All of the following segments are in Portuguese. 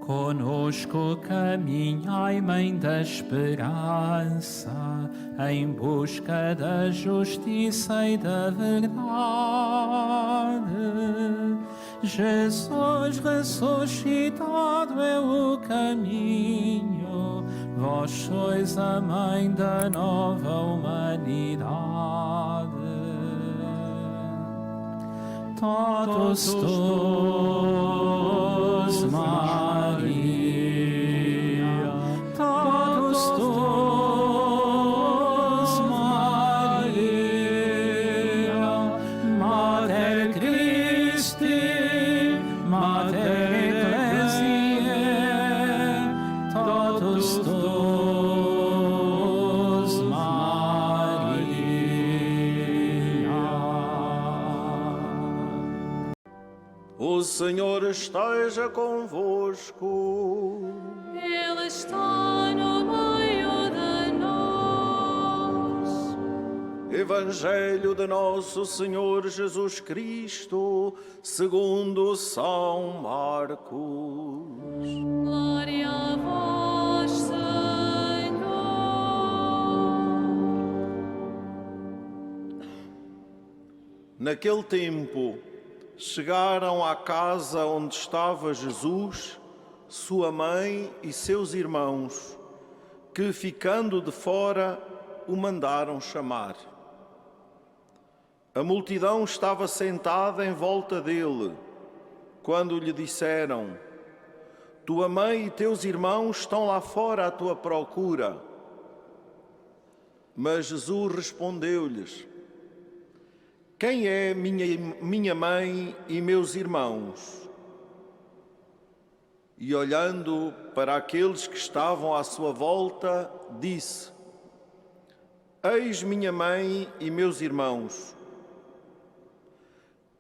Conosco caminhai, Mãe da Esperança, em busca da justiça e da verdade. Jesus ressuscitado é o caminho, vós sois a Mãe da nova humanidade. Totus tuus, Maria, totus tuus, Maria, Mater Christi, Mater Ecclesiae, totus tuus, Maria. O Senhor esteja convosco. Ele está no meio de nós. Evangelho de Nosso Senhor Jesus Cristo, segundo São Marcos. Glória a vós, Senhor. Naquele tempo, chegaram à casa onde estava Jesus, sua mãe e seus irmãos, que, ficando de fora, o mandaram chamar. A multidão estava sentada em volta dele, quando lhe disseram: tua mãe e teus irmãos estão lá fora à tua procura. Mas Jesus respondeu-lhes: quem é minha mãe e meus irmãos? E olhando para aqueles que estavam à sua volta, disse: eis minha mãe e meus irmãos.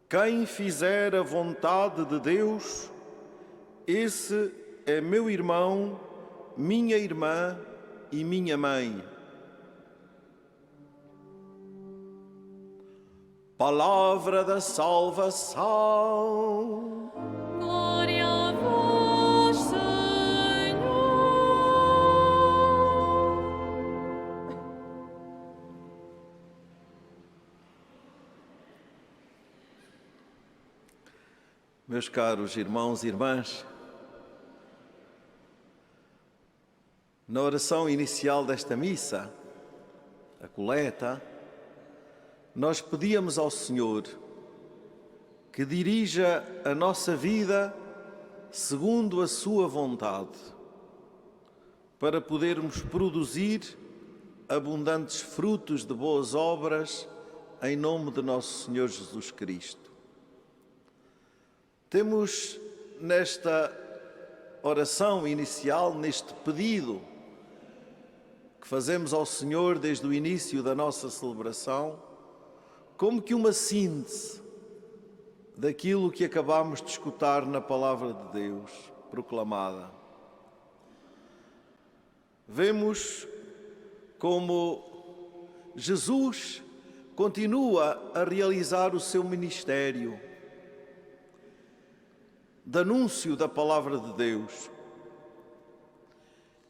Quem fizer a vontade de Deus, esse é meu irmão, minha irmã e minha mãe. Palavra da salvação. Glória a vós, Senhor. Meus caros irmãos e irmãs, na oração inicial desta missa, a coleta, nós pedíamos ao Senhor que dirija a nossa vida segundo a sua vontade, para podermos produzir abundantes frutos de boas obras em nome de nosso Senhor Jesus Cristo. Temos nesta oração inicial, neste pedido que fazemos ao Senhor desde o início da nossa celebração, como que uma síntese daquilo que acabamos de escutar na Palavra de Deus proclamada. Vemos como Jesus continua a realizar o seu ministério de anúncio da Palavra de Deus.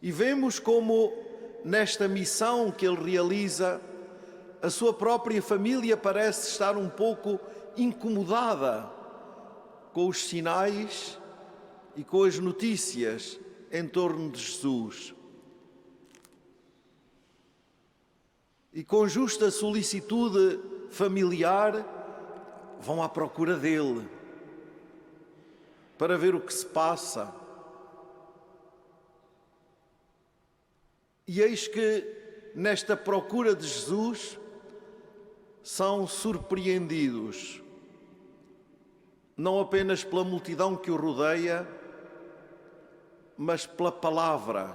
E vemos como nesta missão que ele realiza, a sua própria família parece estar um pouco incomodada com os sinais e com as notícias em torno de Jesus. E com justa solicitude familiar, vão à procura dele, para ver o que se passa. E eis que, nesta procura de Jesus, são surpreendidos, não apenas pela multidão que o rodeia, mas pela palavra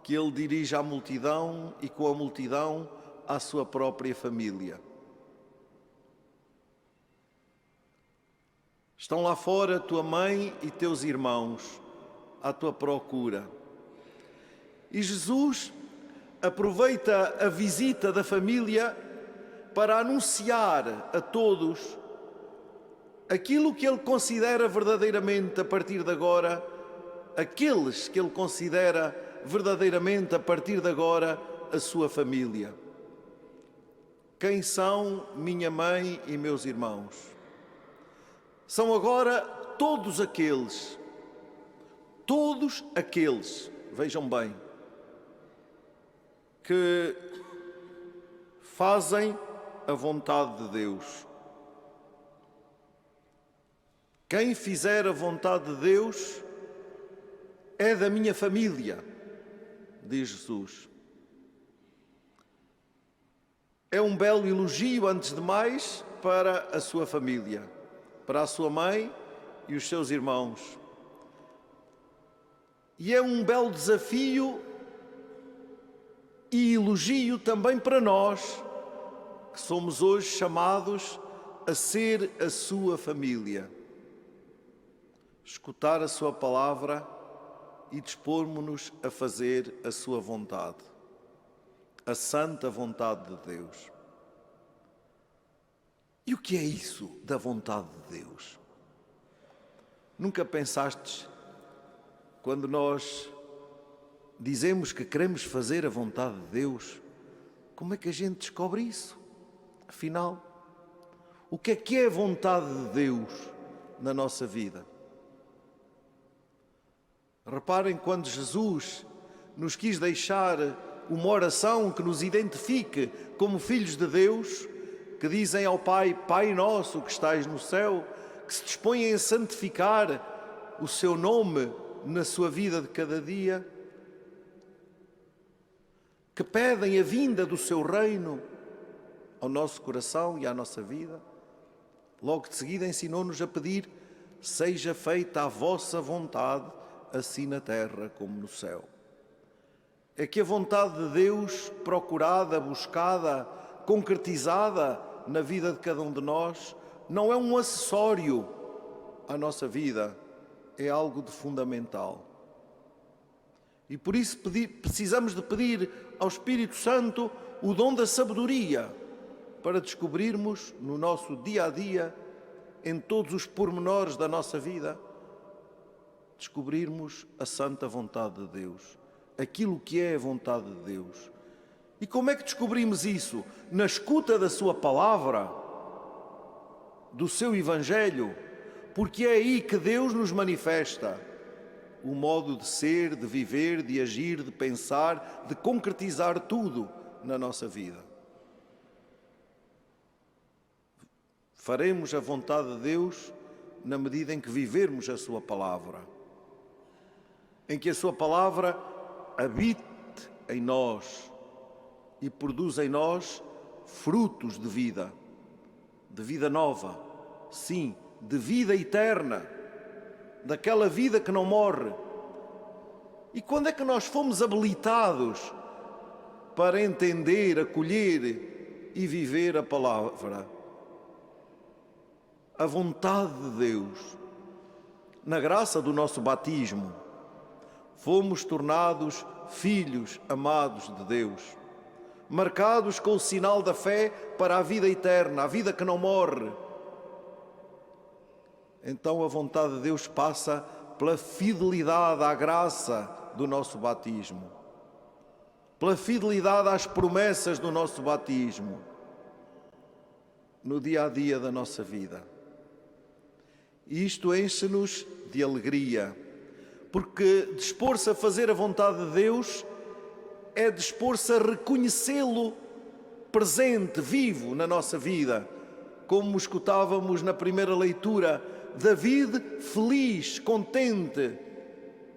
que ele dirige à multidão e com a multidão à sua própria família. Estão lá fora tua mãe e teus irmãos à tua procura. E Jesus aproveita a visita da família para anunciar a todos aquilo que ele considera verdadeiramente, a partir de agora, aqueles que ele considera verdadeiramente, a partir de agora, a sua família. Quem são minha mãe e meus irmãos? São agora todos aqueles, vejam bem, que fazem a vontade de Deus. Quem fizer a vontade de Deus é da minha família, diz Jesus. É um belo elogio, antes de mais, para a sua família, para a sua mãe e os seus irmãos. E é um belo desafio e elogio também para nós, que somos hoje chamados a ser a sua família. Escutar a sua palavra e dispormos-nos a fazer a sua vontade, a santa vontade de Deus. E o que é isso da vontade de Deus? Nunca pensastes, quando nós dizemos que queremos fazer a vontade de Deus, como é que a gente descobre isso? Afinal, o que é a vontade de Deus na nossa vida? Reparem, quando Jesus nos quis deixar uma oração que nos identifique como filhos de Deus, que dizem ao Pai: Pai nosso que estais no céu, que se dispõem a santificar o seu nome na sua vida de cada dia, que pedem a vinda do seu reino ao nosso coração e à nossa vida. Logo de seguida ensinou-nos a pedir: seja feita a vossa vontade, assim na terra como no céu. É que a vontade de Deus, procurada, buscada, concretizada na vida de cada um de nós, não é um acessório à nossa vida, é algo de fundamental. E por isso precisamos de pedir ao Espírito Santo o dom da sabedoria para descobrirmos no nosso dia a dia, em todos os pormenores da nossa vida, descobrirmos a santa vontade de Deus, aquilo que é a vontade de Deus. E como é que descobrimos isso? Na escuta da sua palavra, do seu Evangelho, porque é aí que Deus nos manifesta o modo de ser, de viver, de agir, de pensar, de concretizar tudo na nossa vida. Faremos a vontade de Deus na medida em que vivermos a sua palavra, em que a sua palavra habite em nós e produz em nós frutos de vida nova, sim, de vida eterna, daquela vida que não morre. E quando é que nós fomos habilitados para entender, acolher e viver a palavra? A vontade de Deus. Na graça do nosso batismo, fomos tornados filhos amados de Deus, marcados com o sinal da fé para a vida eterna, a vida que não morre. Então a vontade de Deus passa pela fidelidade à graça do nosso batismo, pela fidelidade às promessas do nosso batismo, no dia a dia da nossa vida. E isto enche-nos de alegria, porque dispor-se a fazer a vontade de Deus é dispor-se a reconhecê-lo presente, vivo na nossa vida. Como escutávamos na primeira leitura, David feliz, contente,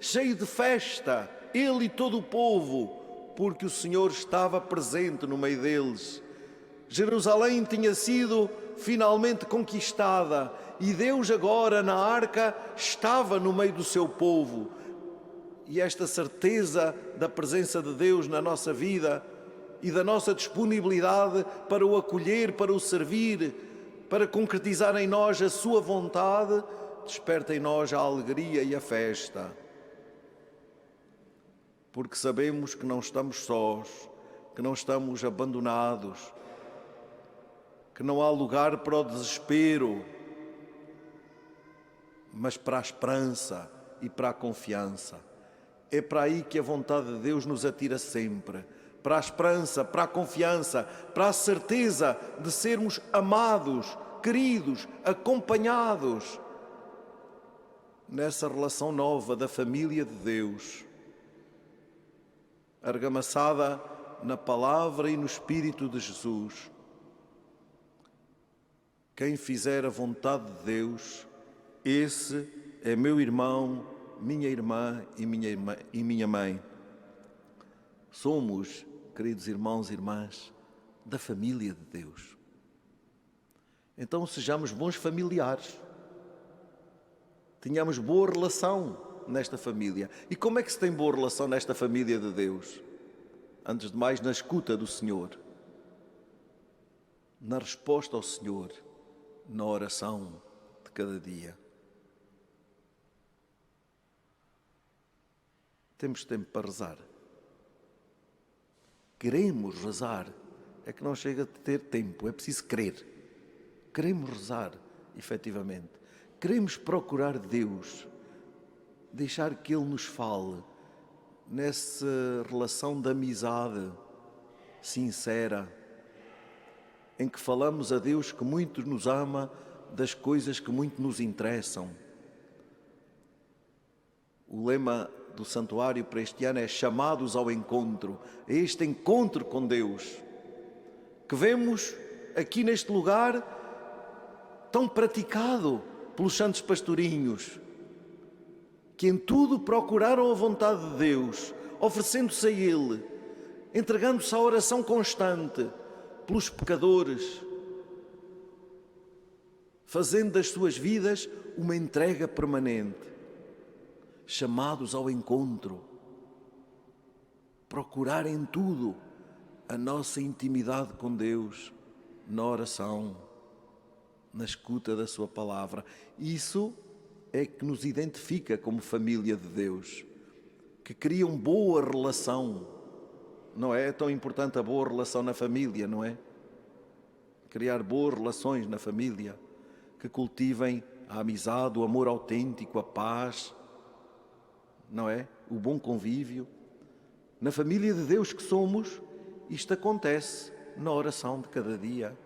cheio de festa, ele e todo o povo, porque o Senhor estava presente no meio deles. Jerusalém tinha sido finalmente conquistada e Deus agora na arca estava no meio do seu povo. E esta certeza da presença de Deus na nossa vida e da nossa disponibilidade para o acolher, para o servir, para concretizar em nós a sua vontade, desperta em nós a alegria e a festa. Porque sabemos que não estamos sós, que não estamos abandonados, que não há lugar para o desespero, mas para a esperança e para a confiança. É para aí que a vontade de Deus nos atira sempre. Para a esperança, para a confiança, para a certeza de sermos amados, queridos, acompanhados nessa relação nova da família de Deus, argamassada na palavra e no Espírito de Jesus. Quem fizer a vontade de Deus, esse é meu irmão, minha irmã e minha mãe. Somos, queridos irmãos e irmãs, da família de Deus. Então sejamos bons familiares. Tenhamos boa relação nesta família. E como é que se tem boa relação nesta família de Deus? Antes de mais, na escuta do Senhor, na resposta ao Senhor, na oração de cada dia. Temos tempo para rezar. Queremos rezar. É que não chega a ter tempo, é preciso querer. Queremos rezar, efetivamente. Queremos procurar Deus, deixar que Ele nos fale nessa relação de amizade sincera, em que falamos a Deus que muito nos ama, das coisas que muito nos interessam. O lema do santuário para este ano é chamados ao encontro, a este encontro com Deus, que vemos aqui neste lugar tão praticado pelos santos pastorinhos, que em tudo procuraram a vontade de Deus, oferecendo-se a Ele, entregando-se à oração constante pelos pecadores, fazendo das suas vidas uma entrega permanente. Chamados ao encontro, procurar em tudo a nossa intimidade com Deus, na oração, na escuta da sua palavra. Isso é que nos identifica como família de Deus, que criam boa relação. Não é tão importante a boa relação na família, não é? Criar boas relações na família, que cultivem a amizade, o amor autêntico, a paz, não é? O bom convívio. Na família de Deus que somos, isto acontece na oração de cada dia,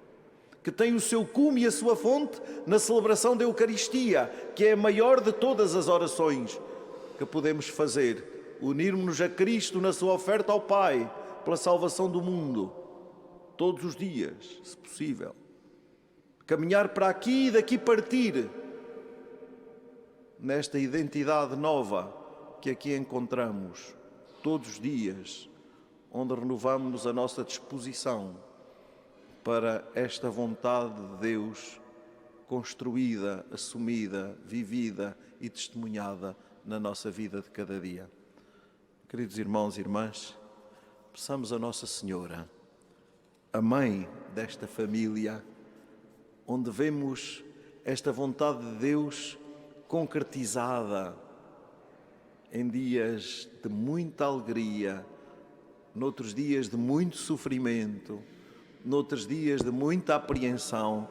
que tem o seu cume e a sua fonte na celebração da Eucaristia, que é a maior de todas as orações que podemos fazer. Unirmos-nos a Cristo na sua oferta ao Pai, pela salvação do mundo, todos os dias, se possível. Caminhar para aqui e daqui partir, nesta identidade nova que aqui encontramos todos os dias, onde renovamos a nossa disposição para esta vontade de Deus construída, assumida, vivida e testemunhada na nossa vida de cada dia. Queridos irmãos e irmãs, peçamos a Nossa Senhora, a mãe desta família, onde vemos esta vontade de Deus concretizada em dias de muita alegria, noutros dias de muito sofrimento, noutros dias de muita apreensão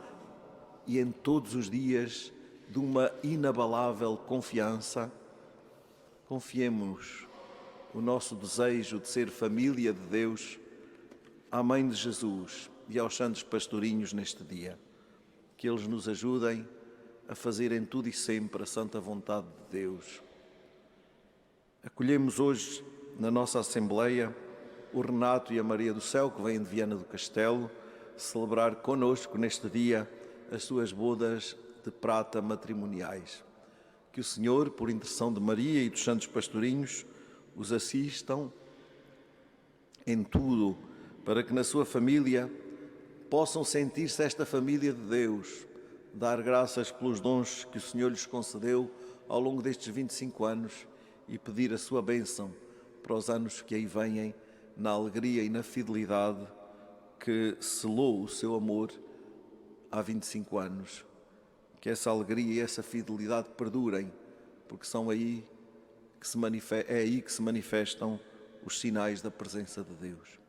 e em todos os dias de uma inabalável confiança. Confiemos o nosso desejo de ser família de Deus à Mãe de Jesus e aos santos pastorinhos neste dia. Que eles nos ajudem a fazer em tudo e sempre a santa vontade de Deus. Acolhemos hoje na nossa Assembleia o Renato e a Maria do Céu, que vêm de Viana do Castelo, celebrar conosco neste dia as suas bodas de prata matrimoniais. Que o Senhor, por intercessão de Maria e dos santos pastorinhos, os assistam em tudo, para que na sua família possam sentir-se esta família de Deus, dar graças pelos dons que o Senhor lhes concedeu ao longo destes 25 anos e pedir a sua bênção para os anos que aí vêm, na alegria e na fidelidade que selou o seu amor há 25 anos. Que essa alegria e essa fidelidade perdurem, porque é aí que se manifestam os sinais da presença de Deus.